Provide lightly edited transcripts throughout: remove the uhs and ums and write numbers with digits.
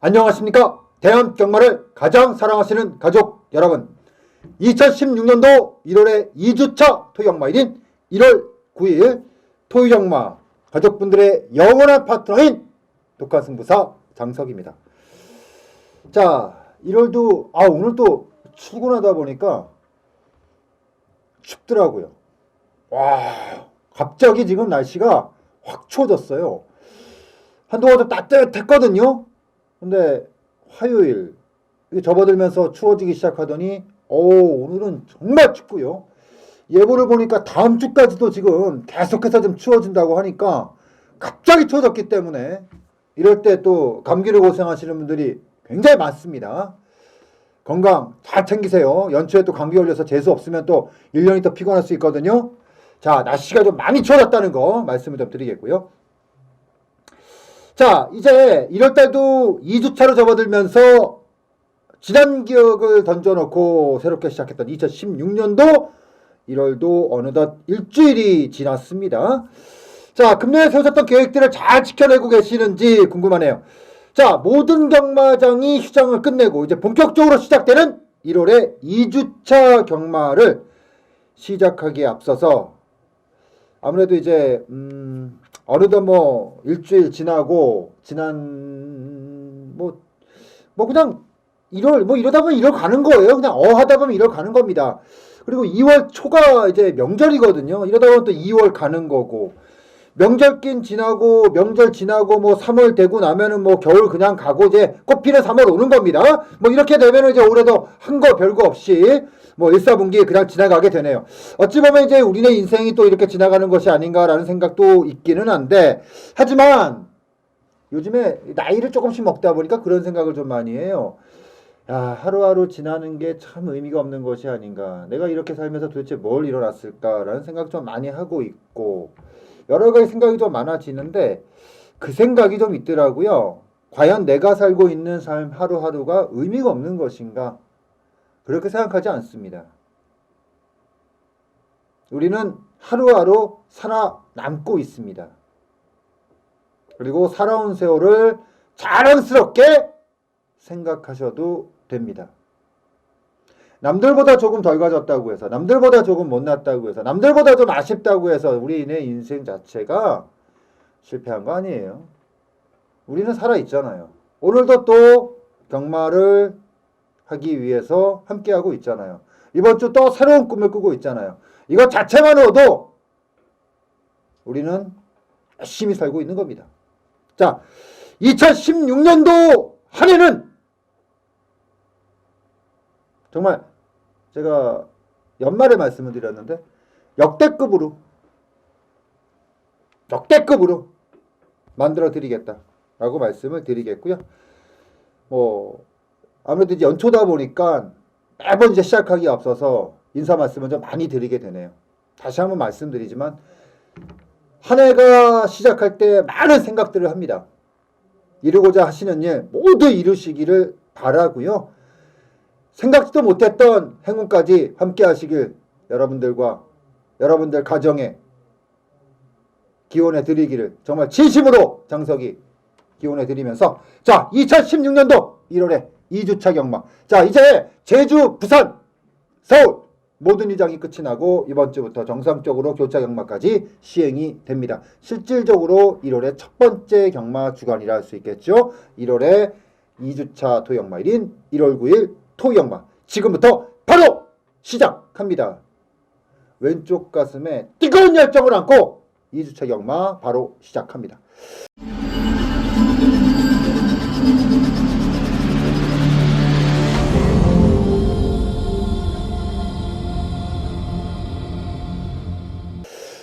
안녕하십니까. 대한 경마를 가장 사랑하시는 가족 여러분, 2016년도 1월의 2주차 토요경마일인 1월 9일 토요경마 가족분들의 영원한 파트너인 독한승부사 장석입니다. 자, 1월도 오늘 또 출근하다 보니까 춥더라고요. 와, 갑자기 지금 날씨가 확 추워졌어요. 한동안 좀 따뜻했거든요. 근데 화요일 접어들면서 추워지기 시작하더니 오늘은 정말 춥고요. 예보를 보니까 다음 주까지도 지금 계속해서 좀 추워진다고 하니까 갑자기 추워졌기 때문에 이럴 때 또 감기를 고생하시는 분들이 굉장히 많습니다. 건강 잘 챙기세요. 연초에 또 감기 걸려서 재수 없으면 또 1년이 더 피곤할 수 있거든요. 자, 날씨가 좀 많이 추워졌다는 거 말씀을 좀 드리겠고요. 자, 이제 1월달도 2주차로 접어들면서 지난 기억을 던져놓고 새롭게 시작했던 2016년도 1월도 어느덧 일주일이 지났습니다. 자, 금년에 세우셨던 계획들을 잘 지켜내고 계시는지 궁금하네요. 자, 모든 경마장이 휴장을 끝내고 이제 본격적으로 시작되는 1월의 2주차 경마를 시작하기에 앞서서 아무래도 이제 어느덧 일주일 지나고 지난 그냥 1월 이러다 보면 1월 가는 거예요. 그냥 하다 보면 1월 가는 겁니다. 그리고 2월 초가 이제 명절이거든요. 이러다 보면 또 2월 가는 거고, 명절긴 지나고 명절 지나고 3월 되고 나면은 겨울 그냥 가고 이제 꽃피는 3월 오는 겁니다. 이렇게 되면은 이제 올해도 한 거 별거 없이 일사분기 그냥 지나가게 되네요. 어찌 보면 이제 우리네 인생이 또 이렇게 지나가는 것이 아닌가라는 생각도 있기는 한데, 하지만 요즘에 나이를 조금씩 먹다 보니까 그런 생각을 좀 많이 해요. 야, 하루하루 지나는 게 참 의미가 없는 것이 아닌가. 내가 이렇게 살면서 도대체 뭘 이뤄놨을까라는 생각 좀 많이 하고 있고, 여러 가지 생각이 좀 많아지는데 그 생각이 좀 있더라고요. 과연 내가 살고 있는 삶 하루하루가 의미가 없는 것인가? 그렇게 생각하지 않습니다. 우리는 하루하루 살아남고 있습니다. 그리고 살아온 세월을 자랑스럽게 생각하셔도 됩니다. 남들보다 조금 덜 가졌다고 해서, 남들보다 조금 못났다고 해서, 남들보다 좀 아쉽다고 해서 우리의 인생 자체가 실패한 거 아니에요. 우리는 살아있잖아요. 오늘도 또 경마를 하기 위해서 함께하고 있잖아요. 이번 주 또 새로운 꿈을 꾸고 있잖아요. 이것 자체만으로도 우리는 열심히 살고 있는 겁니다. 자, 2016년도 한 해는 정말 제가 연말에 말씀을 드렸는데 역대급으로 만들어 드리겠다라고 말씀을 드리겠고요. 아무래도 이제 연초다 보니까 매번 이제 시작하기에 앞서서 인사 말씀을 좀 많이 드리게 되네요. 다시 한번 말씀드리지만 한 해가 시작할 때 많은 생각들을 합니다. 이루고자 하시는 일 모두 이루시기를 바라고요. 생각지도 못했던 행운까지 함께 하시길 여러분들과 여러분들 가정에 기원해 드리기를 정말 진심으로 장석이 기원해 드리면서, 자, 2016년도 1월에 2주차 경마. 자, 이제 제주, 부산, 서울 모든 일정이 끝이 나고 이번 주부터 정상적으로 교차 경마까지 시행이 됩니다. 실질적으로 1월의 첫 번째 경마 주간이라 할 수 있겠죠. 1월에 2주차 토요경마일인 1월 9일 토요경마 지금부터 바로 시작합니다. 왼쪽 가슴에 뜨거운 열정을 안고 2주차 경마 바로 시작합니다.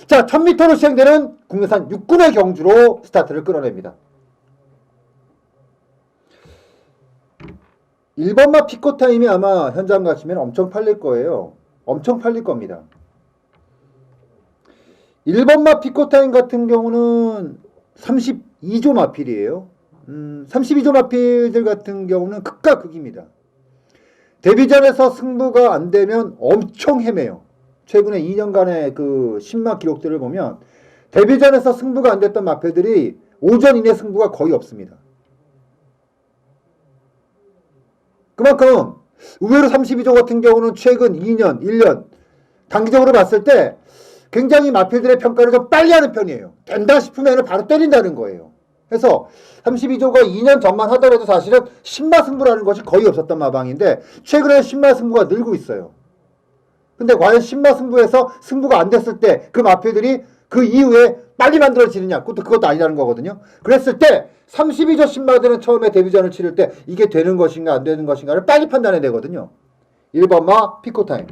자, 1000m로 시행되는 국내산 6군의 경주로 스타트를 끌어냅니다. 1번마 피코타임이 아마 현장 가시면 엄청 팔릴 거예요. 엄청 팔릴 겁니다. 1번마 피코타임 같은 경우는 32조 마필이에요. 32조 마필들 같은 경우는 극과 극입니다. 데뷔전에서 승부가 안 되면 엄청 헤매요. 최근에 2년간의 그 신마 기록들을 보면 데뷔전에서 승부가 안 됐던 마필들이 오전 이내 승부가 거의 없습니다. 그만큼 의외로 32조 같은 경우는 최근 2년, 1년 단기적으로 봤을 때 굉장히 마필들의 평가를 좀 빨리 하는 편이에요. 된다 싶으면 바로 때린다는 거예요. 그래서 32조가 2년 전만 하더라도 사실은 신마승부라는 것이 거의 없었던 마방인데 최근에 신마승부가 늘고 있어요. 근데 과연 신마승부에서 승부가 안 됐을 때 그 마필들이 그 이후에 빨리 만들어지느냐? 그것도 아니라는 거거든요. 그랬을 때 32조 신마들은 처음에 데뷔전을 치를 때 이게 되는 것인가 안 되는 것인가를 빨리 판단해야 되거든요. 1번마 피코타임.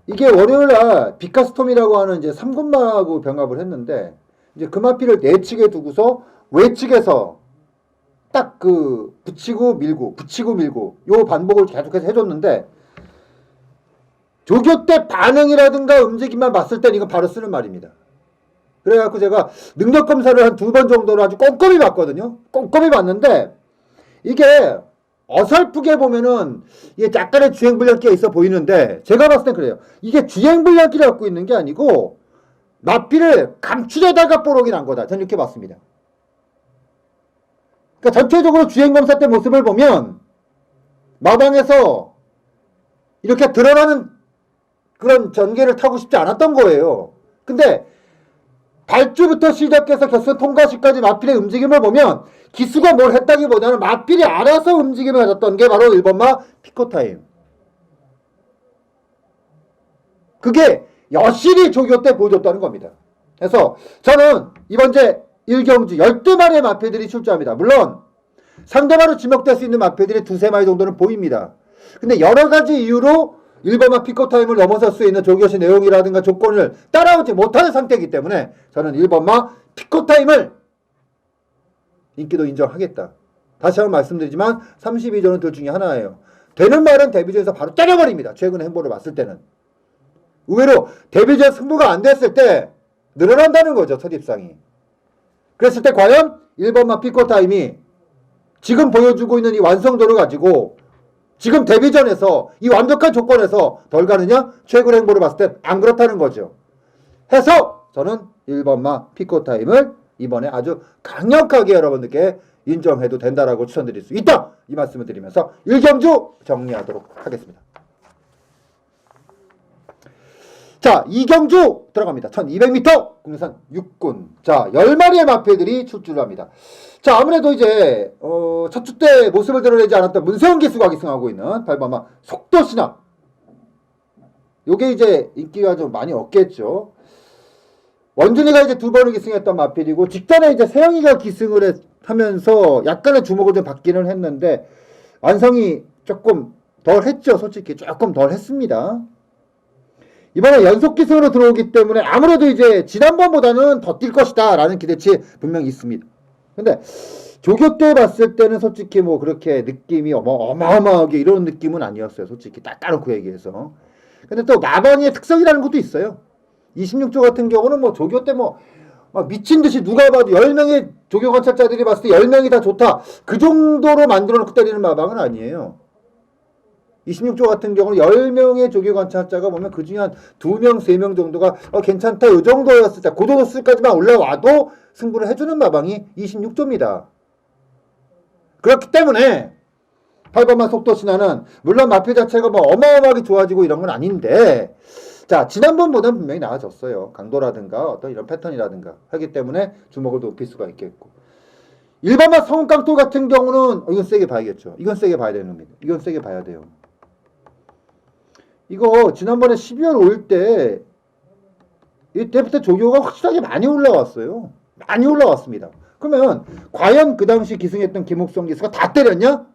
이게 월요일날 비카스톰이라고 하는 이제 3군마하고 병합을 했는데 이제 그 마필을 내측에 두고서 외측에서 딱 그 붙이고 밀고 요 반복을 계속해서 해줬는데 조교 때 반응이라든가 움직임만 봤을 땐 이건 바로 쓰는 말입니다. 그래갖고 제가 능력 검사를 한 2번 정도로 아주 꼼꼼히 봤거든요. 꼼꼼히 봤는데 이게 어설프게 보면은 이게 약간의 주행불량기가 있어 보이는데 제가 봤을 땐 그래요. 이게 주행불량기를 갖고 있는 게 아니고 마피를 감추려다가 뽀록이 난 거다. 저는 이렇게 봤습니다. 그러니까 전체적으로 주행검사 때 모습을 보면 마방에서 이렇게 드러나는 그런 전개를 타고 싶지 않았던 거예요. 근데 발주부터 시작해서 결선 통과시까지 마필의 움직임을 보면 기수가 뭘 했다기보다는 마필이 알아서 움직임을 가졌던 게 바로 1번마 피코타임. 그게 여실히 조교 때 보여줬다는 겁니다. 그래서 저는 이번 제 1경주 12마리의 마필들이 출조합니다. 물론 상대방으로 지목될 수 있는 마필들이 2-3마리 정도는 보입니다. 근데 여러 가지 이유로 1번마 피코타임을 넘어설 수 있는 조교시 내용이라든가 조건을 따라오지 못하는 상태이기 때문에 저는 1번마 피코타임을 인기도 인정하겠다. 다시 한번 말씀드리지만 32조는 둘 중에 하나예요. 되는 말은 데뷔전에서 바로 때려버립니다. 최근의 행보를 봤을 때는. 의외로 데뷔전 승부가 안 됐을 때 늘어난다는 거죠. 첫입상이. 그랬을 때 과연 1번마 피코타임이 지금 보여주고 있는 이 완성도를 가지고 지금 데뷔전에서 이 완벽한 조건에서 덜 가느냐? 최근 행보를 봤을 때 안 그렇다는 거죠. 해서 저는 1번마 피코타임을 이번에 아주 강력하게 여러분들께 인정해도 된다라고 추천드릴 수 있다. 이 말씀을 드리면서 1경주 정리하도록 하겠습니다. 자, 2경주 들어갑니다. 1200m 국내산 6군. 자, 10마리의 마필들이 출주를 합니다. 자, 아무래도 이제 첫 주 때 모습을 드러내지 않았던 문세영 기수가 기승하고 있는 8번마 속도신화. 요게 이제 인기가 좀 많이 없겠죠. 원준이가 이제 2번을 기승했던 마필이고 직전에 이제 세영이가 기승을 하면서 약간의 주목을 좀 받기는 했는데 완성이 조금 덜 했죠. 솔직히 조금 덜 했습니다. 이번에 연속 기승으로 들어오기 때문에 아무래도 이제 지난번보다는 더 뛸 것이다 라는 기대치 분명히 있습니다. 근데 조교 때 봤을 때는 솔직히 뭐 그렇게 느낌이 어마어마하게 이런 느낌은 아니었어요. 솔직히 따놓고 얘기해서. 근데 또 마방의 특성이라는 것도 있어요. 26조 같은 경우는 뭐 조교 때 뭐 막 미친 듯이 누가 봐도 10명의 조교 관찰자들이 봤을 때 10명이 다 좋다. 그 정도로 만들어 놓고 때리는 마방은 아니에요. 26조 같은 경우는 10명의 조교 관찰자가 보면 그 중에 한 2명, 3명 정도가 괜찮다. 이 정도였을 때, 그 정도 수까지만 올라와도 승부를 해주는 마방이 26조입니다. 그렇기 때문에 8번마 속도신화는 물론 마필 자체가 뭐 어마어마하게 좋아지고 이런 건 아닌데 자, 지난번보다는 분명히 나아졌어요. 강도라든가 어떤 이런 패턴이라든가 하기 때문에 주목을 높일 수가 있겠고 1번마 성깡토 같은 경우는 이건 세게 봐야겠죠. 이건 세게 봐야 되는 겁니다. 이건 세게 봐야 돼요. 이거 지난번에 12월 5일 때 이때부터 조교가 확실하게 많이 올라왔어요. 많이 올라왔습니다. 그러면 과연 그 당시 기승했던 김옥성 기수가 다 때렸냐?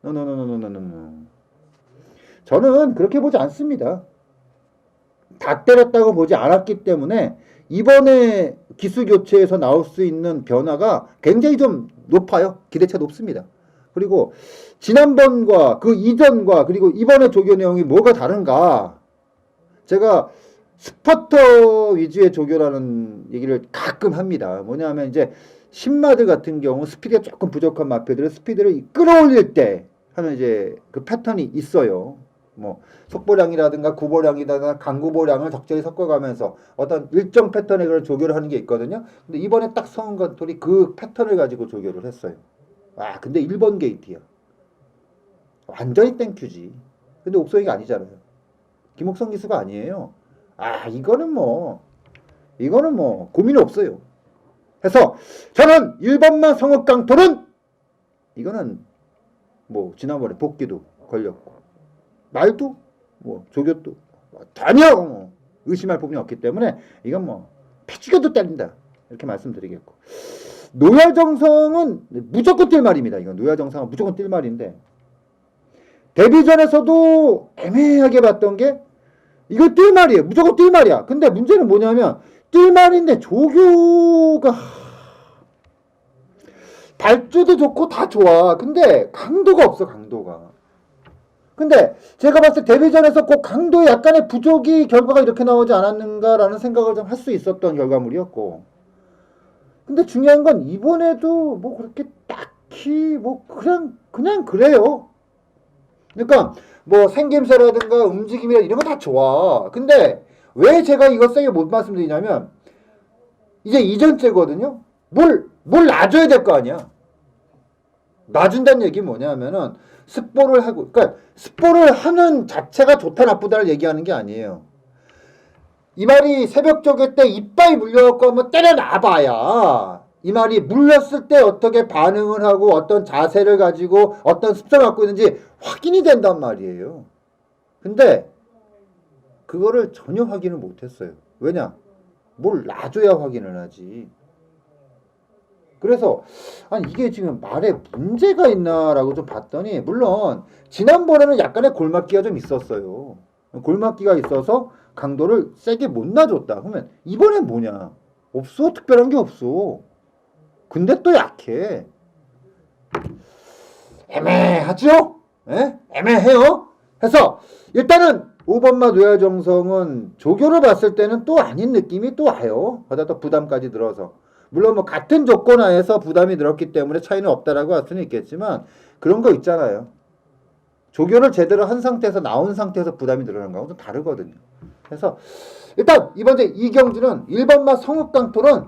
노노노노노노노. 저는 그렇게 보지 않습니다. 다 때렸다고 보지 않았기 때문에 이번에 기수 교체에서 나올 수 있는 변화가 굉장히 좀 높아요. 기대치가 높습니다. 그리고 지난번과 그 이전과 그리고 이번에 조교 내용이 뭐가 다른가? 제가 스퍼터 위주의 조교라는 얘기를 가끔 합니다. 뭐냐면 이제 신마들 같은 경우 스피드가 조금 부족한 마필들은 스피드를 끌어올릴 때 하는 이제 그 패턴이 있어요. 뭐 속보량이라든가 구보량이라든가 강구보량을 적절히 섞어가면서 어떤 일정 패턴의 그런 조교를 하는 게 있거든요. 근데 이번에 딱 성은건톨이 그 패턴을 가지고 조교를 했어요. 와, 근데 1번 게이트야. 완전히 땡큐지. 근데 옥성이가 아니잖아요. 김옥성 기수가 아니에요. 아, 이거는 뭐 고민 없어요. 해서 저는 1번만 성읍강토는 이거는 뭐 지난번에 복귀도 걸렸고 말도 뭐 조교도 전혀 의심할 부분이 없기 때문에 이건 뭐 패죽여도 때린다 이렇게 말씀드리겠고, 노야정성은 무조건 뛸 말입니다. 이건 노야정성은 무조건 뛸 말인데, 데뷔전에서도 애매하게 봤던 게 이거 뛸 말이에요. 무조건 뛸 말이야. 근데 문제는 뭐냐면 뛸 말인데 조교가 발주도 좋고 다 좋아. 근데 강도가 없어, 강도가. 근데 제가 봤을 때 데뷔전에서 꼭 강도에 약간의 부족이 결과가 이렇게 나오지 않았는가라는 생각을 좀 할 수 있었던 결과물이었고, 근데 중요한 건 이번에도 뭐 그렇게 딱히 뭐 그냥 그래요. 그러니까 뭐 생김새라든가 움직임이라 이런 거 다 좋아. 근데 왜 제가 이거 세게 못 말씀드리냐면 이제 이전째거든요. 뭘 놔줘야 될 거 아니야. 놔준다는 얘기 뭐냐면은 스포를 하고, 그러니까 스포를 하는 자체가 좋다 나쁘다를 얘기하는 게 아니에요. 이 말이 새벽 저기 때 이빨 물려갖고 한번 때려놔봐야 이 말이 물렸을 때 어떻게 반응을 하고 어떤 자세를 가지고 어떤 습성을 갖고 있는지 확인이 된단 말이에요. 근데 그거를 전혀 확인을 못했어요. 왜냐? 뭘 놔줘야 확인을 하지. 그래서 아니 이게 지금 말에 문제가 있나라고 좀 봤더니, 물론 지난번에는 약간의 골맞기가 좀 있었어요. 골맞기가 있어서 강도를 세게 못 놔줬다. 그러면 이번엔 뭐냐? 없어. 특별한 게 없어. 근데 또 약해. 애매하죠? 예? 애매해요. 해서 일단은 5번마 노야정성은 조교를 봤을 때는 또 아닌 느낌이 또 와요. 거기다 또 부담까지 들어서. 물론 뭐 같은 조건 하에서 부담이 늘었기 때문에 차이는 없다라고 할 수는 있겠지만, 그런 거 있잖아요. 조교를 제대로 한 상태에서 나온 상태에서 부담이 늘어난 거하고 좀 다르거든요. 그래서 일단 이번에 이경주는 1번마 성읍강토는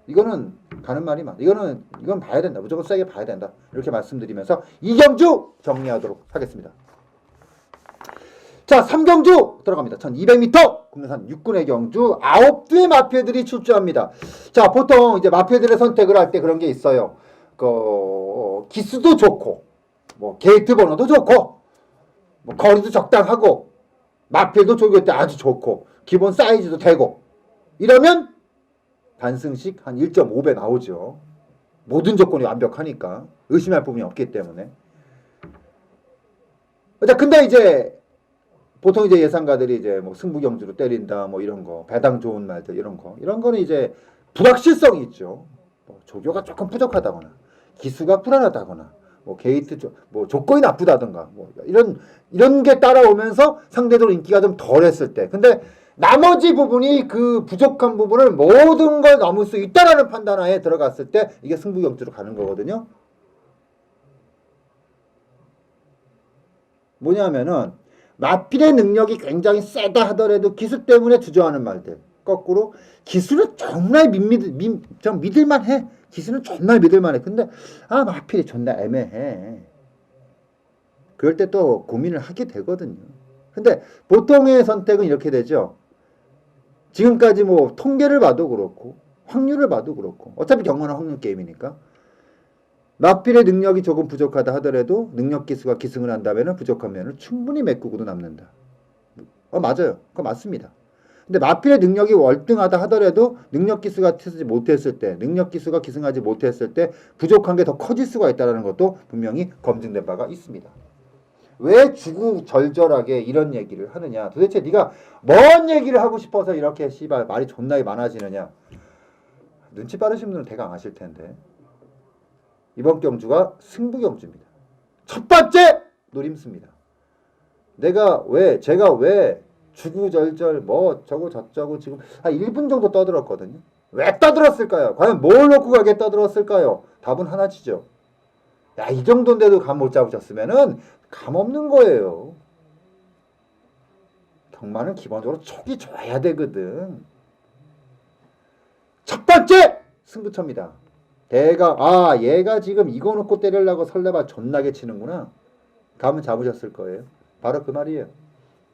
이거는 가는 말이 많아. 이건 봐야 된다. 무조건 세게 봐야 된다. 이렇게 말씀드리면서 이경주 정리하도록 하겠습니다. 자, 3경주 들어갑니다. 1200m 국내산 육군의 경주 9대의 마필들이 출주합니다. 자, 보통 이제 마필들의 선택을 할 때 그런 게 있어요. 기수도 좋고, 뭐 게이트 번호도 좋고, 뭐 거리도 적당하고, 마필도 조교 때 아주 좋고, 기본 사이즈도 되고, 이러면 단승식 한 1.5배 나오죠. 모든 조건이 완벽하니까 의심할 부분이 없기 때문에. 자, 근데 이제 보통 이제 예상가들이 이제 뭐 승부경주로 때린다, 뭐 이런 거, 배당 좋은 말들 이런 거는 이제 불확실성이 있죠. 뭐 조교가 조금 부족하다거나, 기수가 불안하다거나, 뭐 게이트 뭐 조건이 나쁘다든가, 뭐 이런 게 따라오면서 상대적으로 인기가 좀 덜했을 때, 근데 나머지 부분이 그 부족한 부분을 모든 걸 넘을 수 있다라는 판단하에 들어갔을 때 이게 승부경주로 가는 거거든요. 뭐냐면은 마필의 능력이 굉장히 세다 하더라도 기수 때문에 주저하는 말들. 거꾸로 기수는 정말 좀 믿을만해. 기수는 정말 믿을만해. 근데 마필이 존나 애매해. 그럴 때 또 고민을 하게 되거든요. 근데 보통의 선택은 이렇게 되죠. 지금까지 뭐 통계를 봐도 그렇고 확률을 봐도 그렇고, 어차피 경험은 확률 게임이니까 마필의 능력이 조금 부족하다 하더라도 능력 기수가 기승을 한다면 부족한 면을 충분히 메꾸고도 남는다. 맞아요. 그거 맞습니다. 근데 마필의 능력이 월등하다 하더라도 능력 기수가 못했을 때, 능력 기수가 기승하지 못했을 때 부족한 게 더 커질 수가 있다는 것도 분명히 검증된 바가 있습니다. 왜 주구절절하게 이런 얘기를 하느냐? 도대체 네가 뭔 얘기를 하고 싶어서 이렇게 씨발 말이 존나게 많아지느냐? 눈치 빠르신 분들은 대강 아실 텐데, 이번 경주가 승부경주입니다. 첫 번째 노림수입니다. 제가 왜 주구절절 뭐 저거 저쩌고 지금 한 1분 정도 떠들었거든요. 왜 떠들었을까요? 과연 뭘 놓고 가게 떠들었을까요? 답은 하나지죠. 야, 이 정도인데도 감 못 잡으셨으면은 감 없는 거예요. 경마는 기본적으로 촉이 좋아야 되거든. 첫 번째 승부처입니다. 얘가 지금 이거 놓고 때리려고 설레발 존나게 치는구나. 감은 잡으셨을 거예요. 바로 그 말이에요.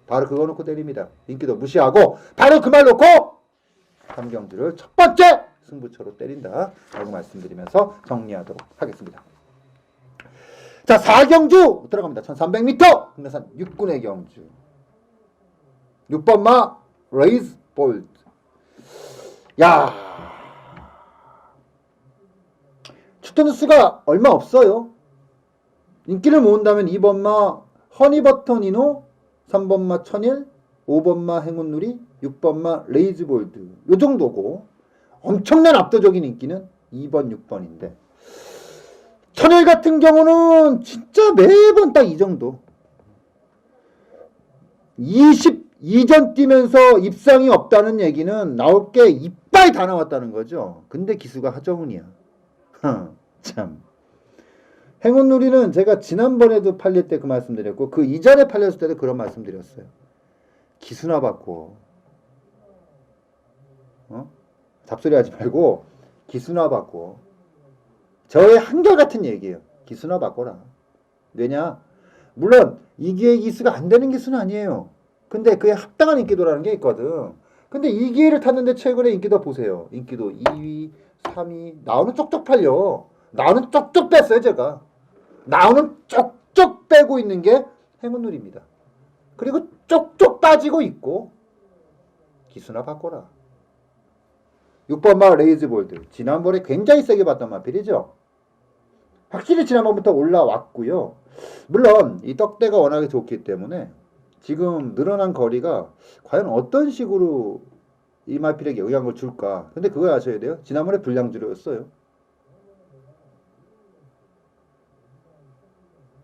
바로 그거 놓고 때립니다. 인기도 무시하고 바로 그 말 놓고 삼경주를 첫 번째 승부처로 때린다 라고 말씀드리면서 정리하도록 하겠습니다. 자, 4경주 들어갑니다. 1300m 국내산 6군의 경주 6번마 레이즈 볼드. 야, 출전 수가 얼마 없어요. 인기를 모은다면 2번마 허니버터 니노, 3번마 천일, 5번마 행운누리, 6번마 레이즈볼드 요 정도고, 엄청난 압도적인 인기는 2번, 6번인데 천일 같은 경우는 진짜 매번 딱 이 정도. 22전 뛰면서 입상이 없다는 얘기는 나올 게 이빨 다 나왔다는 거죠. 근데 기수가 하정운이야. 참. 행운누리는 제가 지난번에도 팔릴 때 그 말씀드렸고 그 이전에 팔렸을 때도 그런 말씀드렸어요. 기수나 받고 잡소리 하지 말고 기수나 받고. 저의 한결같은 얘기예요. 기수나 바꿔라. 왜냐? 물론 이기의 기수가 안 되는 기수는 아니에요. 근데 그에 합당한 인기도라는 게 있거든. 근데 이기를 탔는데 최근에 인기도 보세요. 인기도 2위, 3위 나오는 쪽쪽 팔려. 나오는 쪽쪽 뺐어요 제가. 나오는 쪽쪽 빼고 있는 게 행운누리입니다. 그리고 쪽쪽 빠지고 있고 기수나 바꿔라. 6번 마 레이즈볼드. 지난번에 굉장히 세게 봤던 마필이죠. 확실히 지난번부터 올라왔고요. 물론 이 떡대가 워낙에 좋기 때문에 지금 늘어난 거리가 과연 어떤 식으로 이 마필에게 영향을 줄까. 근데 그거 아셔야 돼요. 지난번에 불량주로였어요.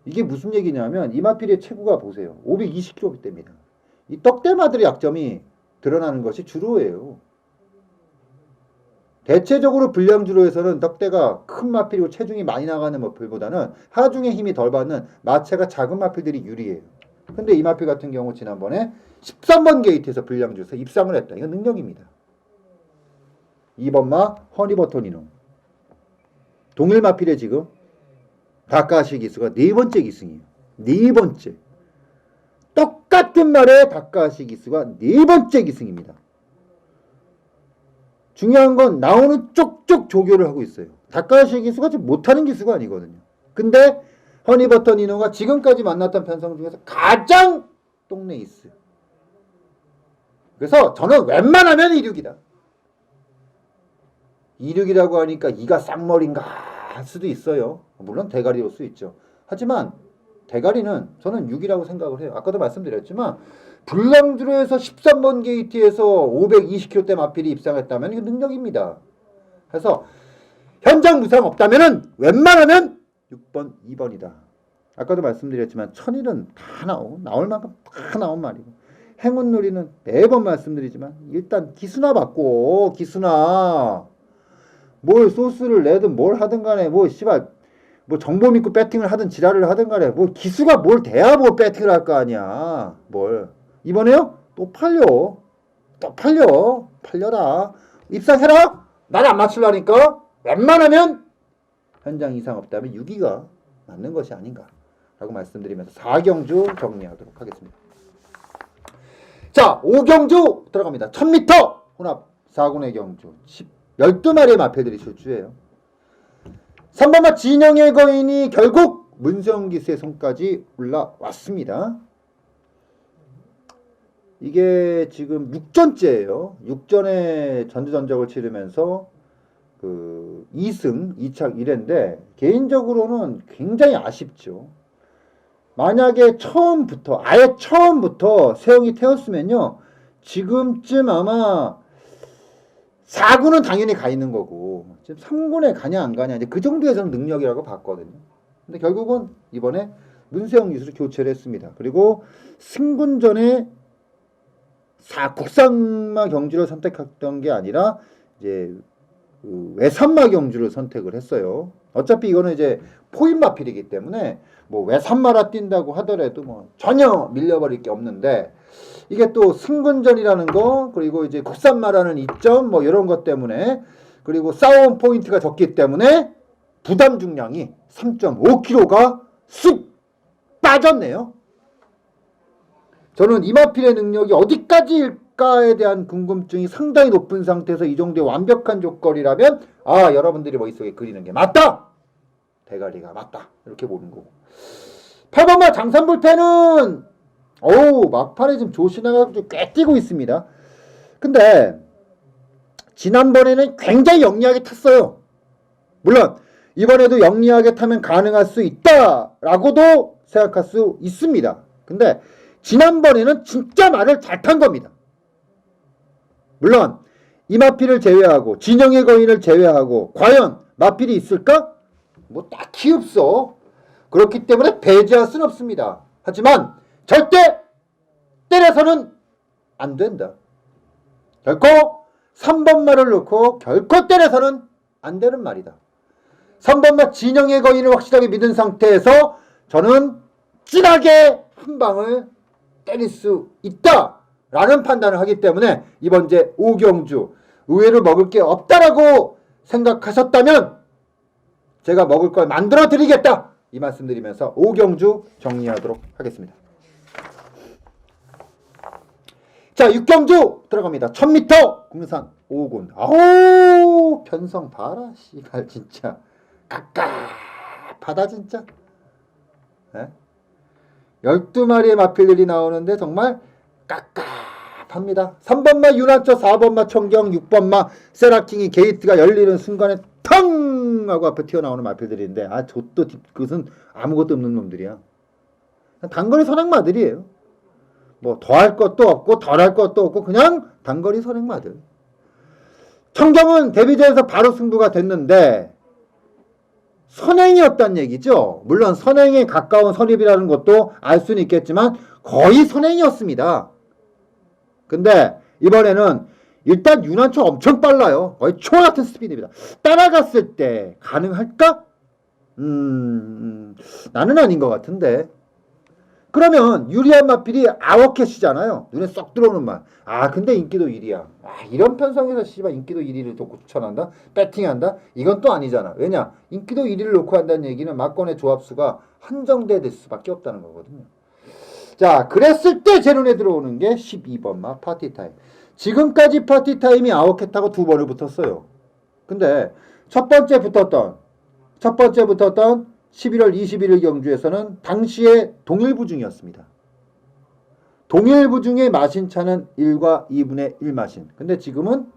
이게 무슨 얘기냐면 이 마필의 체구가 보세요. 520kg대입니다. 이 떡대마들의 약점이 드러나는 것이 주로예요. 대체적으로 불량주로에서는 떡대가 큰 마필이고 체중이 많이 나가는 마필보다는 하중의 힘이 덜 받는 마체가 작은 마필들이 유리해요. 근데 이 마필 같은 경우 지난번에 13번 게이트에서 불량주에서 입상을 했다. 이건 능력입니다. 2번마 허니버터 니노. 동일 마필에 지금 다카시 기수가 네 번째 기승이에요. 네 번째. 똑같은 말에 다카시 기수가 네 번째 기승입니다. 중요한 건 나오는 쪽쪽 조교를 하고 있어요. 다카시 기수가 지금 못하는 기수가 아니거든요. 근데 허니버터 니노가 지금까지 만났던 편성 중에서 가장 똥내 있어요. 그래서 저는 웬만하면 2륙이다. 2륙이라고 하니까 이가 쌍머리인가 할 수도 있어요. 물론 대가리 올 수 있죠. 하지만 대가리는 저는 6이라고 생각을 해요. 아까도 말씀드렸지만 불량주로에서 13번 게이트에서 520kg대 마필이 입상했다면 이게 능력입니다. 그래서 현장 무상 없다면은 웬만하면 6번, 2번이다. 아까도 말씀드렸지만 천일은 다 나올 만큼 다 나온 말이고 행운누리는 매번 말씀드리지만 일단 기수나 받고 기수나 뭘 소스를 내든 뭘 하든 간에 뭐 씨발 뭐 정보 믿고 배팅을 하든 지랄을 하든 간에 뭐 기수가 뭘 돼야 뭐 배팅을 할 거 아니야. 뭘 이번에요? 또 팔려라. 입상해라. 나는 안 맞추려니까 웬만하면 현장 이상 없다면 6위가 맞는 것이 아닌가 라고 말씀드리면서 4경주 정리하도록 하겠습니다. 자, 5경주 들어갑니다. 1000m 혼합 4군의 경주 12마리의 마필들이 출주해요. 3번마 진영의 거인이 결국 문세영 기수의 손까지 올라왔습니다. 이게 지금 6전째예요. 6전에 전주전적을 치르면서 그 2승 2착 1회인데 개인적으로는 굉장히 아쉽죠. 만약에 아예 처음부터 세영이 태웠으면요. 지금쯤 아마 4군은 당연히 가 있는 거고 지금 3군에 가냐 안 가냐 이제 그 정도에서는 능력이라고 봤거든요. 근데 결국은 이번에 문세영 기수를 교체를 했습니다. 그리고 승군전에 국산마 경주를 선택했던 게 아니라 이제 그 외산마 경주를 선택을 했어요. 어차피 이거는 이제 포인 마필이기 때문에 뭐 외산마라 뛴다고 하더라도 뭐 전혀 밀려버릴 게 없는데 이게 또 승군전이라는 거 그리고 이제 국산마라는 이점 뭐 이런 것 때문에 그리고 싸움 포인트가 적기 때문에 부담 중량이 3.5kg가 쑥 빠졌네요. 저는 이마필의 능력이 어디까지일까에 대한 궁금증이 상당히 높은 상태에서 이 정도의 완벽한 조건이라면 여러분들이 머릿속에 그리는 게 맞다! 대가리가 맞다. 이렇게 보는 거고. 8번마 장산불패는 막판에 지금 조신하가 꽤 뛰고 있습니다. 근데 지난번에는 굉장히 영리하게 탔어요. 물론 이번에도 영리하게 타면 가능할 수 있다라고도 생각할 수 있습니다. 근데 지난번에는 진짜 말을 잘 탄 겁니다. 물론 이마필을 제외하고 진영의 거인을 제외하고 과연 마필이 있을까? 뭐 딱히 없어. 그렇기 때문에 배제할 수는 없습니다. 하지만 절대 때려서는 안 된다. 결코 3번 말을 놓고 결코 때려서는 안 되는 말이다. 3번 말 진영의 거인을 확실하게 믿은 상태에서 저는 진하게 한 방을 때릴 수 있다라는 판단을 하기 때문에 이번 제 오경주 의외로 먹을 게 없다라고 생각하셨다면 제가 먹을 걸 만들어 드리겠다 이 말씀 드리면서 오경주 정리하도록 하겠습니다. 자, 6경주 들어갑니다. 1000m 국산 5군. 아우 편성 봐라 씨발 진짜 깝깝하다 진짜. 12마리의 마필들이 나오는데 정말 깝깝합니다. 3번마 유난처, 4번마 청경, 6번마 세라킹이 게이트가 열리는 순간에 텅 하고 앞에 튀어나오는 마필들인데 저또 그것은 아무것도 없는 놈들이야. 단거리 선행마들이에요. 뭐 더할 것도 없고 덜할 것도 없고 그냥 단거리 선행마들. 청경은 데뷔전에서 바로 승부가 됐는데 선행이었단 얘기죠. 물론 선행에 가까운 선입이라는 것도 알 수는 있겠지만 거의 선행이었습니다. 근데 이번에는 일단 유난초 엄청 빨라요. 거의 초 같은 스피드입니다. 따라갔을 때 가능할까? 나는 아닌 것 같은데. 그러면 유리한 마필이 아워캣이잖아요. 눈에 쏙 들어오는 말. 근데 인기도 1위야. 이런 편성에서 씨발 인기도 1위를 놓고 추천한다? 배팅한다? 이건 또 아니잖아. 왜냐? 인기도 1위를 놓고 한다는 얘기는 막권의 조합수가 한정될 수밖에 없다는 거거든요. 자, 그랬을 때 제 눈에 들어오는 게 12번마 파티타임. 지금까지 파티타임이 아워캣하고 2번을 붙었어요. 근데 첫 번째 붙었던 11월 21일 경주에서는 당시에 동일부중이었습니다. 동일부중의 마신차는 1과 2분의 1 마신. 근데 지금은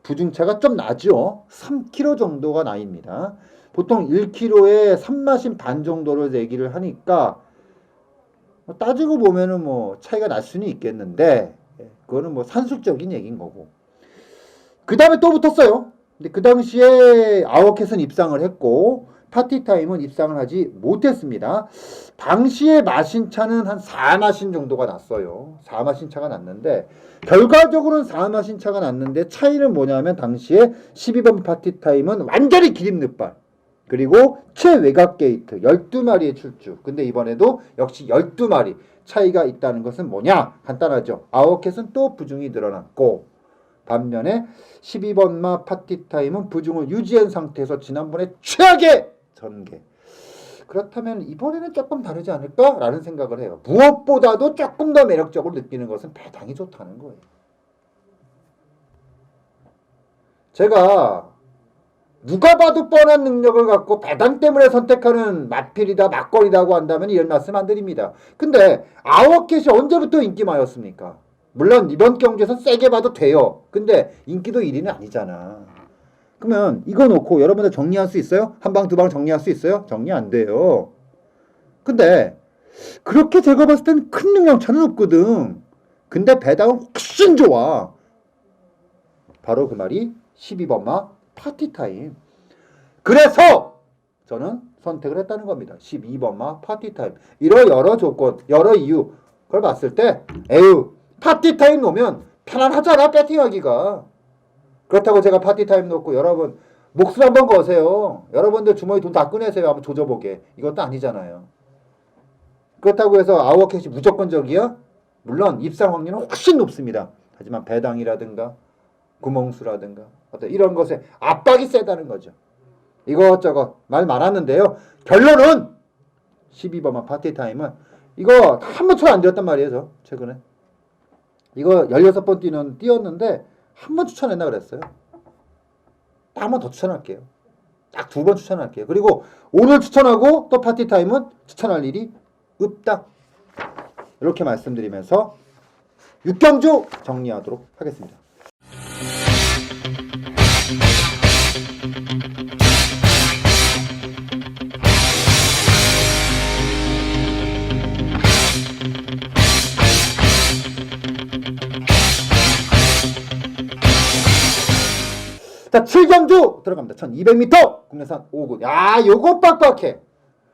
부중차가 좀 나죠. 3kg 정도가 나입니다. 보통 1kg에 3마신 반 정도를 내기를 하니까 따지고 보면은 뭐 차이가 날 수는 있겠는데 그거는 뭐 산술적인 얘기인 거고. 그 다음에 또 붙었어요. 근데 그 당시에 아워캣은 입상을 했고 파티타임은 입상을 하지 못했습니다. 당시에 마신차는 한 4마신 정도가 났어요. 4마신 차가 났는데 결과적으로는 4마신 차가 났는데 차이는 뭐냐면 당시에 12번 파티타임은 완전히 기립늦발 그리고 최외곽 게이트 12마리의 출주. 근데 이번에도 역시 12마리 차이가 있다는 것은 뭐냐? 간단하죠. 아워캣은 또 부중이 늘어났고 반면에 12번마 파티타임은 부중을 유지한 상태에서 지난번에 최악의 전개. 그렇다면 이번에는 조금 다르지 않을까라는 생각을 해요. 무엇보다도 조금 더 매력적으로 느끼는 것은 배당이 좋다는 거예요. 제가 누가 봐도 뻔한 능력을 갖고 배당 때문에 선택하는 마필이다 막걸리다고 한다면 이런 말씀 안 드립니다. 근데 아워캣이 언제부터 인기마였습니까? 물론 이번 경주에서 세게 봐도 돼요. 근데 인기도 1위는 아니잖아. 그러면 이거 놓고 여러분들 정리할 수 있어요? 한 방, 두 방 정리할 수 있어요? 정리 안 돼요. 근데 그렇게 제가 봤을 때는 큰 능력차는 없거든. 근데 배당은 훨씬 좋아. 바로 그 말이 12번마 파티타임. 그래서 저는 선택을 했다는 겁니다. 12번마 파티타임. 이런 여러 조건, 여러 이유 그걸 봤을 때 파티타임 놓으면 편안하잖아, 배팅하기가. 그렇다고 제가 파티타임 놓고 여러분 목숨 한번 거세요. 여러분들 주머니 돈 다 꺼내세요. 한번 조져보게. 이것도 아니잖아요. 그렇다고 해서 아워캣이 무조건적이야? 물론 입상 확률은 훨씬 높습니다. 하지만 배당이라든가 구멍수라든가 어떤 이런 것에 압박이 세다는 거죠. 이것저것 말 많았는데요. 결론은 12번만 파티타임은 이거 한 번 추천 안 드렸단 말이에요. 저 최근에 이거 16번 뛰었는데 한 번 추천했나 그랬어요. 딱 한 번 더 추천할게요. 딱 2번 추천할게요. 그리고 오늘 추천하고 또 파티타임은 추천할 일이 없다. 이렇게 말씀드리면서 6경주 정리하도록 하겠습니다. 자, 7경주 들어갑니다. 1200m 국내산 5군. 야, 요거 빡빡해.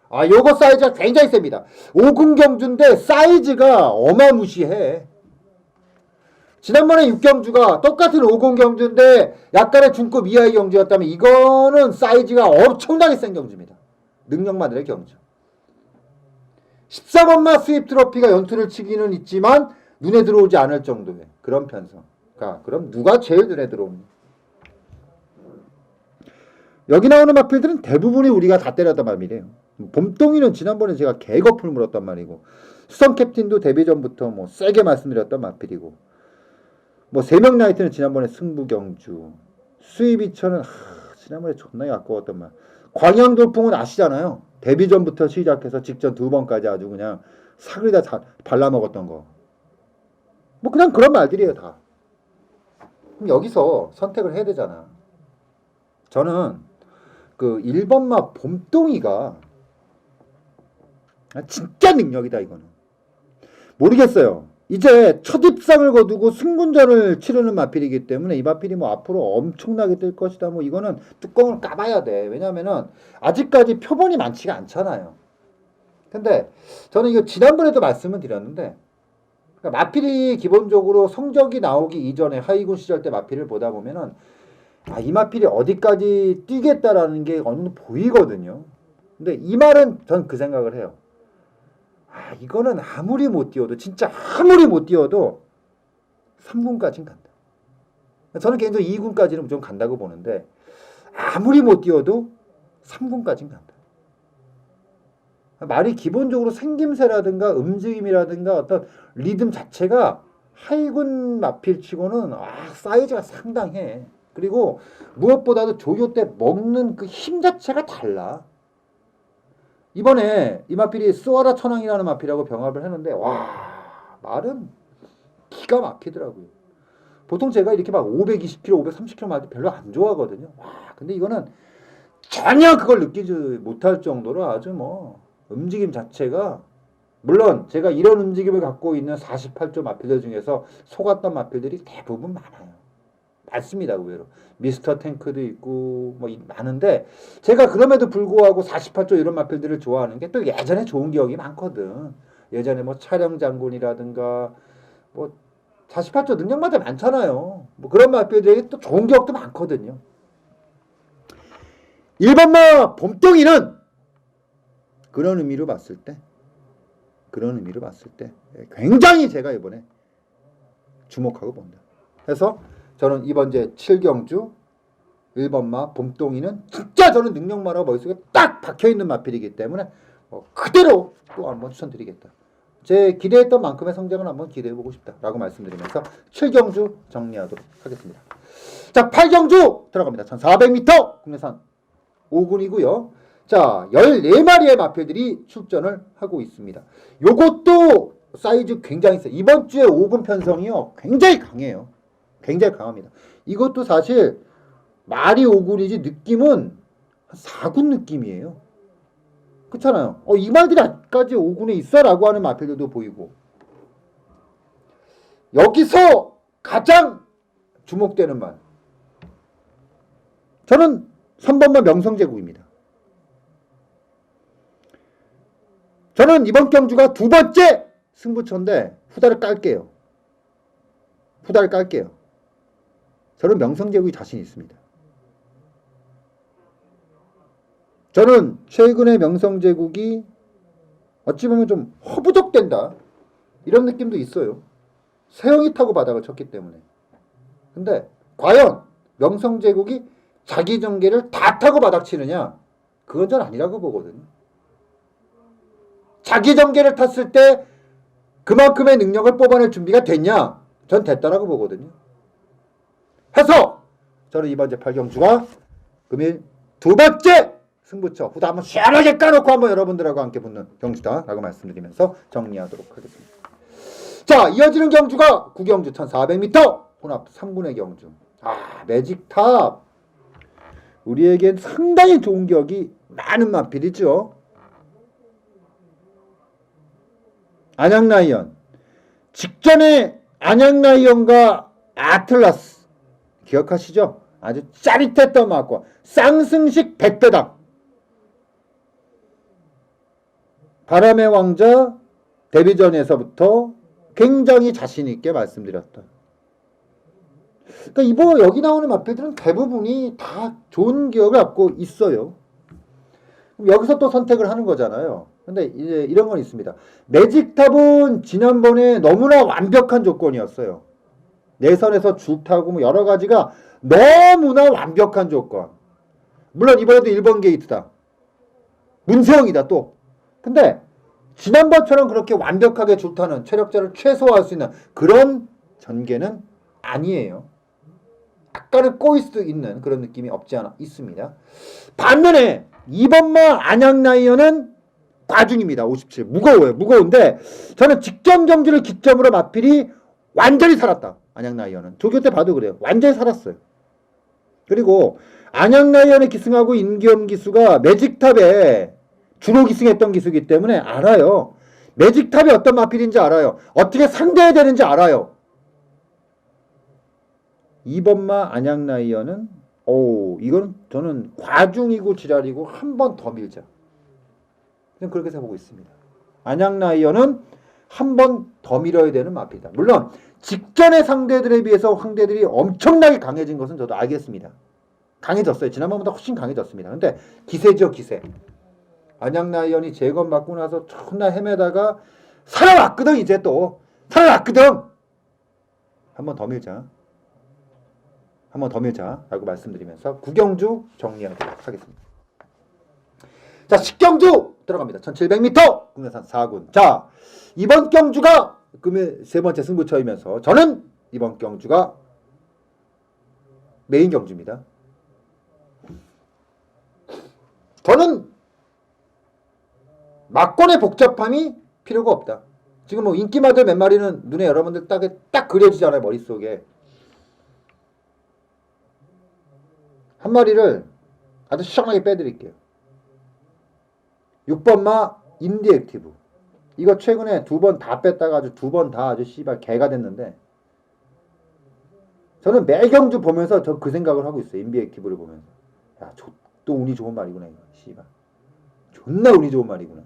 아, 요거 사이즈가 굉장히 셉니다. 5군 경주인데 사이즈가 어마무시해. 지난번에 6경주가 똑같은 5군 경주인데 약간의 중급 이하의 경주였다면 이거는 사이즈가 엄청나게 센 경주입니다. 능력마들의 경주. 14번마 수입 트로피가 연투를 치기는 있지만 눈에 들어오지 않을 정도의 그런 편성. 그럼 누가 제일 눈에 들어옵니까? 여기 나오는 마필들은 대부분이 우리가 다 때렸단 말이에요. 봄동이는 지난번에 제가 개거풀 물었단 말이고, 수성 캡틴도 데뷔 전부터 뭐 세게 말씀드렸던 마필이고, 뭐 세명 나이트는 지난번에 승부경주, 수입이천은 지난번에 존나게 아까웠단 말. 광양돌풍은 아시잖아요. 데뷔 전부터 시작해서 직전 2번까지 아주 그냥 사그리다 발라먹었던 거. 뭐 그냥 그런 말들이에요 다. 그럼 여기서 선택을 해야 되잖아. 저는 그 1번마 봄동이가 진짜 능력이다 이거는. 모르겠어요. 이제 첫 입상을 거두고 승군전을 치르는 마필이기 때문에 이 마필이 뭐 앞으로 엄청나게 뜰 것이다. 뭐 이거는 뚜껑을 까봐야 돼. 왜냐면은 아직까지 표본이 많지가 않잖아요. 근데 저는 이거 지난번에도 말씀을 드렸는데, 그러니까 마필이 기본적으로 성적이 나오기 이전에 하위군 시절 때 마필을 보다 보면은 이 마필이 어디까지 뛰겠다라는 게 어느 정도 보이거든요. 근데 이 말은 전 그 생각을 해요. 이거는 아무리 못 뛰어도, 진짜 아무리 못 뛰어도 3군까지는 간다. 저는 개인적으로 2군까지는 무조건 간다고 보는데, 아무리 못 뛰어도 3군까지는 간다. 말이 기본적으로 생김새라든가 움직임이라든가 어떤 리듬 자체가 하위군 마필치고는 사이즈가 상당해. 그리고 무엇보다도 조교 때 먹는 그 힘 자체가 달라. 이번에 이 마필이 스와라 천왕이라는 마필하고 병합을 했는데 말은 기가 막히더라고요. 보통 제가 이렇게 막 520kg, 530kg 말 때 별로 안 좋아하거든요. 근데 이거는 전혀 그걸 느끼지 못할 정도로 아주 뭐 움직임 자체가, 물론 제가 이런 움직임을 갖고 있는 48조 마필들 중에서 속았던 마필들이 대부분 많아요. 많습니다. 의외로 미스터 탱크도 있고 뭐 많은데, 제가 그럼에도 불구하고 48조 이런 마필들을 좋아하는 게 또 예전에 좋은 기억이 많거든. 예전에 뭐 촬영 장군이라든가 뭐 48조 능력마다 많잖아요. 뭐 그런 마필들이 또 좋은 기억도 많거든요. 1번마 봄동이는 그런 의미로 봤을 때 굉장히 제가 이번에 주목하고 본다. 그래서 저는 이번 제 7경주 1번마 봄동이는 진짜 저는 능력마라고 머릿속에 딱 박혀있는 마필이기 때문에 그대로 또 한번 추천드리겠다. 제 기대했던 만큼의 성적을 한번 기대해보고 싶다라고 말씀드리면서 7경주 정리하도록 하겠습니다. 자, 8경주 들어갑니다. 1400m 국내산 5군이고요. 자, 14마리의 마필들이 출전을 하고 있습니다. 요것도 사이즈 굉장히 세요. 이번 주에 5군 편성이요, 굉장히 강해요. 굉장히 강합니다. 이것도 사실 말이 5군이지 느낌은 4군 느낌이에요. 그렇잖아요. 이 말들이 아직까지 5군에 있어라고 하는 마필들도 보이고, 여기서 가장 주목되는 말, 저는 3번만 명성제국입니다. 저는 이번 경주가 2번째 승부처인데 후다를 깔게요. 저는 명성제국이 자신 있습니다. 저는 최근에 명성제국이 어찌 보면 좀 허부적된다 이런 느낌도 있어요. 세영이 타고 바닥을 쳤기 때문에. 근데 과연 명성제국이 자기 전개를 다 타고 바닥치느냐? 그건 전 아니라고 보거든요. 자기 전개를 탔을 때 그만큼의 능력을 뽑아낼 준비가 됐냐? 전 됐다라고 보거든요. 해서 저는 이번 제8경주가 금일 두 번째 승부처 후다 한번 시원하게 까놓고 한번 여러분들하고 함께 붙는 경주다라고 말씀드리면서 정리하도록 하겠습니다. 자, 이어지는 경주가 구경주 1400m 혼합 3군의 경주. 매직탑. 우리에겐 상당히 좋은 기억이 많은 마필이죠. 안양라이언. 직전에 안양라이언과 아틀라스. 기억하시죠? 아주 짜릿했던 맛과 쌍승식 100배당. 바람의 왕자 데뷔전에서부터 굉장히 자신있게 말씀드렸다. 그러니까 여기 나오는 마필들은 대부분이 다 좋은 기억을 갖고 있어요. 여기서 또 선택을 하는 거잖아요. 근데 이제 이런 건 있습니다. 매직탑은 지난번에 너무나 완벽한 조건이었어요. 내선에서 줄타고 뭐 여러 가지가 너무나 완벽한 조건. 물론 이번에도 1번 게이트다. 문세영이다 또. 근데 지난번처럼 그렇게 완벽하게 줄타는 체력자를 최소화할 수 있는 그런 전개는 아니에요. 약간은 꼬일 수도 있는 그런 느낌이 없지 않아 있습니다. 반면에 2번마 안양라이언은 과중입니다. 57. 무거워요. 무거운데 저는 직전 경주를 기점으로 마필이 완전히 살았다. 안양라이언은. 조교 때 봐도 그래요. 완전히 살았어요. 그리고 안양라이언에 기승하고 임기엄 기수가 매직탑에 주로 기승했던 기수이기 때문에 알아요. 매직탑이 어떤 마필인지 알아요. 어떻게 상대해야 되는지 알아요. 2번마 안양라이언은 이건 저는 과중이고 지랄이고 한 번 더 밀자. 저는 그렇게 생각하고 있습니다. 안양라이언은 한 번 더 밀어야 되는 마필이다. 물론 직전의 상대들에 비해서 상대들이 엄청나게 강해진 것은 저도 알겠습니다. 강해졌어요. 지난번보다 훨씬 강해졌습니다. 근데 기세죠, 기세. 안양라이언이 재건받고 나서 존나 헤매다가 살아왔거든. 이제 또 살아왔거든. 한 번 더 밀자. 한 번 더 밀자라고 말씀드리면서 구경주 정리하도록 하겠습니다. 자, 10경주 들어갑니다. 1700m 국내산 4군. 자, 이번 경주가 금일 세 번째 승부처이면서 저는 이번 경주가 메인 경주입니다. 저는 막권의 복잡함이 필요가 없다. 지금 뭐 인기마들 몇 마리는 눈에 여러분들 딱 그려지잖아요. 머릿속에. 한 마리를 아주 시원하게 빼드릴게요. 6번마 인디액티브. 이거 최근에 2번 다 뺐다가 아주 2번 다 아주 씨발 개가 됐는데 저는 매경주 보면서 저 그 생각을 하고 있어요. 인디액티브를 보면서. 야, 또 운이 좋은 말이구나 이거. 씨발. 존나 운이 좋은 말이구나.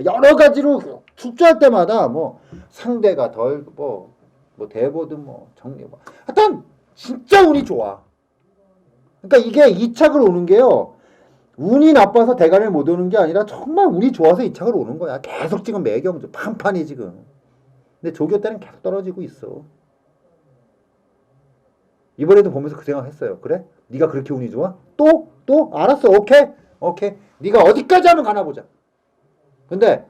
여러 가지로 출조할 때마다 뭐 상대가 덜 뭐 대보든 뭐 정리 뭐 하여튼 진짜 운이 좋아. 그러니까 이게 이착을 오는 게요. 운이 나빠서 대관을 못 오는 게 아니라 정말 운이 좋아서 이착을 오는 거야. 계속 지금 매경주 판판이 지금. 근데 조교 때는 계속 떨어지고 있어. 이번에도 보면서 그 생각했어요. 그래? 네가 그렇게 운이 좋아? 또? 알았어. 오케이. 네가 어디까지 하면 가나 보자. 근데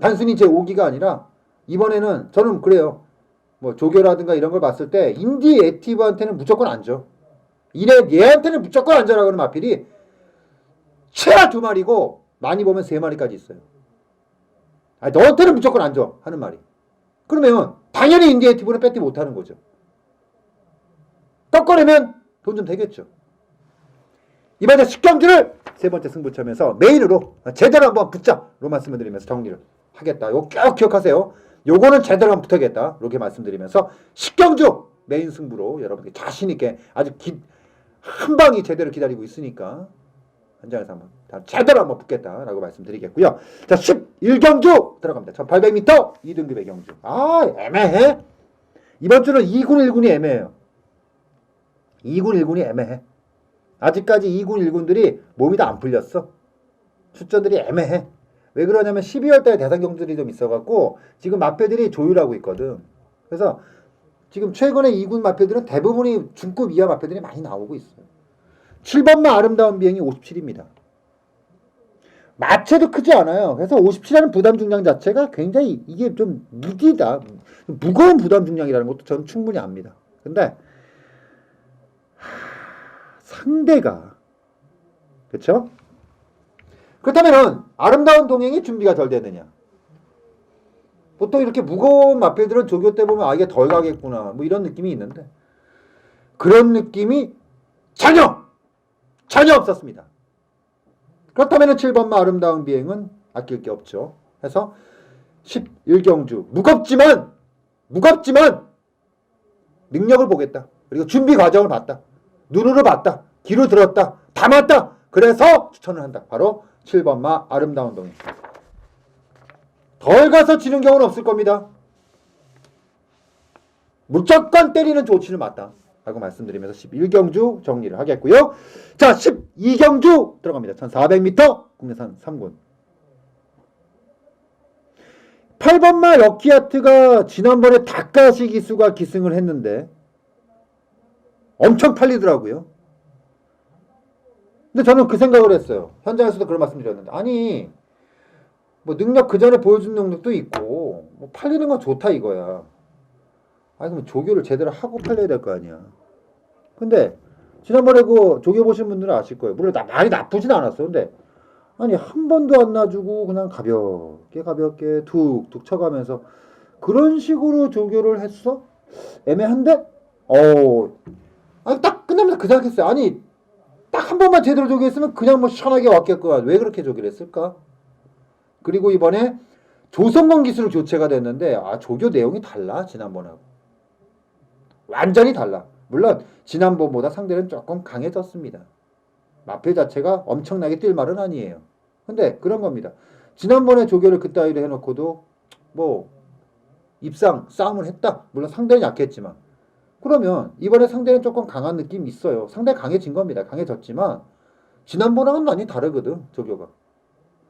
단순히 제 오기가 아니라 이번에는 저는 그래요. 뭐 조교라든가 이런 걸 봤을 때 인디 액티브한테는 무조건 안 줘. 얘한테는 무조건 안 줘라고 하는 마필이 최하 2마리고 많이 보면 3마리까지 있어요. 너한테는 무조건 안 줘 하는 말이. 그러면 당연히 인디 액티브는 뺏지 못하는 거죠. 꺾어내면 돈 좀 되겠죠. 이번에 10경주를 세 번째 승부처면서 메인으로 제대로 한번 붙자로 말씀을 드리면서 정리를 하겠다. 요거 꼭 기억하세요. 요거는 제대로 한번 붙어야겠다. 이렇게 말씀드리면서 10경주 메인 승부로 여러분들 자신있게 아주 한 방이 제대로 기다리고 있으니까 현장에서 한번 제대로 한번 붙겠다라고 말씀드리겠고요. 자, 11경주 들어갑니다. 1800m 2등급의 경주. 애매해. 이번 주는 2군 1군이 애매해요. 2군 1군이 애매해. 아직까지 2군 1군들이 몸이 다 안 풀렸어. 출전들이 애매해. 왜 그러냐면 12월 달에 대상 경주들이 좀 있어갖고 지금 마패들이 조율하고 있거든. 그래서 지금 최근에 2군 마필들은 대부분이 중급 이하 마필들이 많이 나오고 있어요. 7번마 아름다운 비행이 57입니다. 마체도 크지 않아요. 그래서 57이라는 부담 중량 자체가 굉장히 이게 좀 무기다. 무거운 부담 중량이라는 것도 저는 충분히 압니다. 근데 상대가 그렇죠? 그렇다면은 아름다운 동행이 준비가 덜 되느냐? 보통 이렇게 무거운 마필들은 조교 때 보면 이게 덜 가겠구나 뭐 이런 느낌이 있는데 그런 느낌이 전혀 없었습니다. 그렇다면 7번마 아름다운 비행은 아낄 게 없죠. 해서 11경주 무겁지만 능력을 보겠다. 그리고 준비 과정을 봤다. 눈으로 봤다. 귀로 들었다. 담았다. 그래서 추천을 한다. 바로 7번마 아름다운 동행. 덜 가서 지는 경우는 없을 겁니다. 무조건 때리는 조치를 맞다. 라고 말씀드리면서 11경주 정리를 하겠고요. 자, 12경주 들어갑니다. 1400m 국내산 3군. 8번마 럭키아트가 지난번에 닭가시 기수가 기승을 했는데 엄청 팔리더라고요. 근데 저는 그 생각을 했어요. 현장에서도 그런 말씀 드렸는데 아니 뭐 능력 그 전에 보여준 능력도 있고 뭐 팔리는 건 좋다 이거야. 아니 그럼 조교를 제대로 하고 팔려야 될 거 아니야. 근데 지난번에 그 조교 보신 분들은 아실 거예요. 물론 많이 나쁘진 않았어. 근데 아니 한 번도 안 놔주고 그냥 가볍게 툭툭 쳐가면서 그런 식으로 조교를 했어? 애매한데? 아니 딱 끝나면서 그 생각했어요. 아니 딱 한 번만 제대로 조교했으면 그냥 뭐 시원하게 왔겠구나. 왜 그렇게 조교를 했을까? 그리고 이번에 조성건 기수로 교체가 됐는데 조교 내용이 달라 지난번하고. 완전히 달라. 물론 지난번보다 상대는 조금 강해졌습니다. 마필 자체가 엄청나게 뛸 말은 아니에요. 근데 그런 겁니다. 지난번에 조교를 그따위로 해놓고도 뭐 입상 싸움을 했다. 물론 상대는 약했지만 그러면 이번에 상대는 조금 강한 느낌이 있어요. 상대가 강해진 겁니다. 강해졌지만 지난번하고는 많이 다르거든 조교가.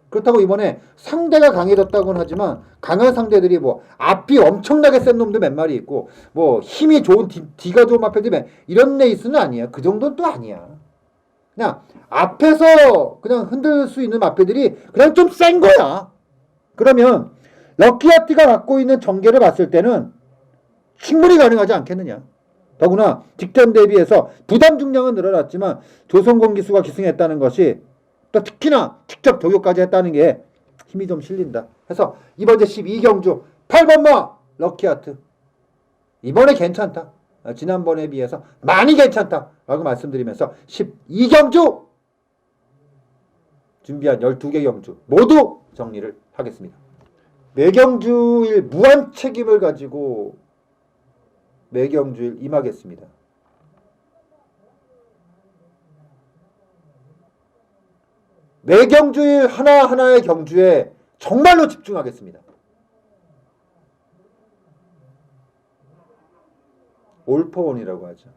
그렇다고 이번에 상대가 강해졌다고는 하지만 강한 상대들이 뭐 앞이 엄청나게 센 놈도 몇 마리 있고 뭐 힘이 좋은 뒤가 좋은 마필들 이런 레이스는 아니야. 그 정도는 또 아니야. 그냥 앞에서 그냥 흔들 수 있는 마필들이 그냥 좀 센 거야. 그러면 럭키아트가 갖고 있는 전개를 봤을 때는 충분히 가능하지 않겠느냐. 더구나 직전 대비해서 부담 중량은 늘어났지만 조성공 기수가 기승했다는 것이 또 특히나 직접 조교까지 했다는 게 힘이 좀 실린다. 해서 이번 제 12경주 8번마 럭키아트 이번에 괜찮다. 지난번에 비해서 많이 괜찮다. 라고 말씀드리면서 12경주 준비한 12개 경주 모두 정리를 하겠습니다. 매경주일 무한 책임을 가지고 매경주일 임하겠습니다. 매경주일 하나하나의 경주에 정말로 집중하겠습니다. 올포원이라고 하죠.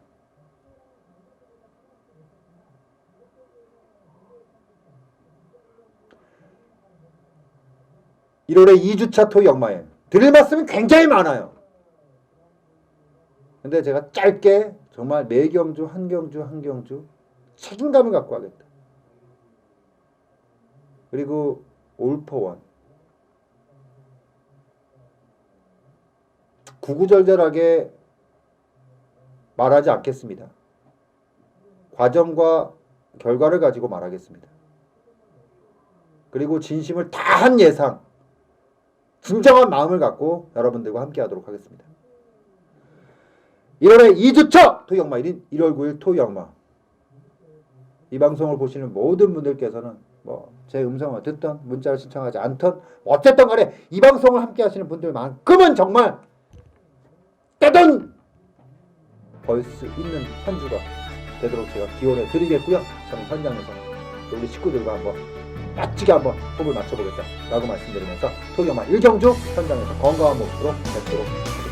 (1월에) 2주차 토 역마행 드릴 말씀이 굉장히 많아요. 근데 제가 짧게 정말 매경주 한 경주 책임감을 갖고 하겠다. 그리고 올포원 구구절절하게 말하지 않겠습니다. 과정과 결과를 가지고 말하겠습니다. 그리고 진심을 다한 예상, 진정한 마음을 갖고 여러분들과 함께 하도록 하겠습니다. 1월에 2주차 토역마일인 1월 9일 토역마. 이 방송을 보시는 모든 분들께서는 뭐 제 음성을 듣던 문자를 신청하지 않던 어쨌든 간에 이 방송을 함께 하시는 분들만큼은 정말 떼돈 벌 수 있는 한 주가 되도록 제가 기원해 드리겠고요. 저는 현장에서 우리 식구들과 한번 멋지게 한번 호흡을 맞춰보겠다 라고 말씀드리면서 토경마 1경주 현장에서 건강한 모습으로 뵙도록 하겠습니다.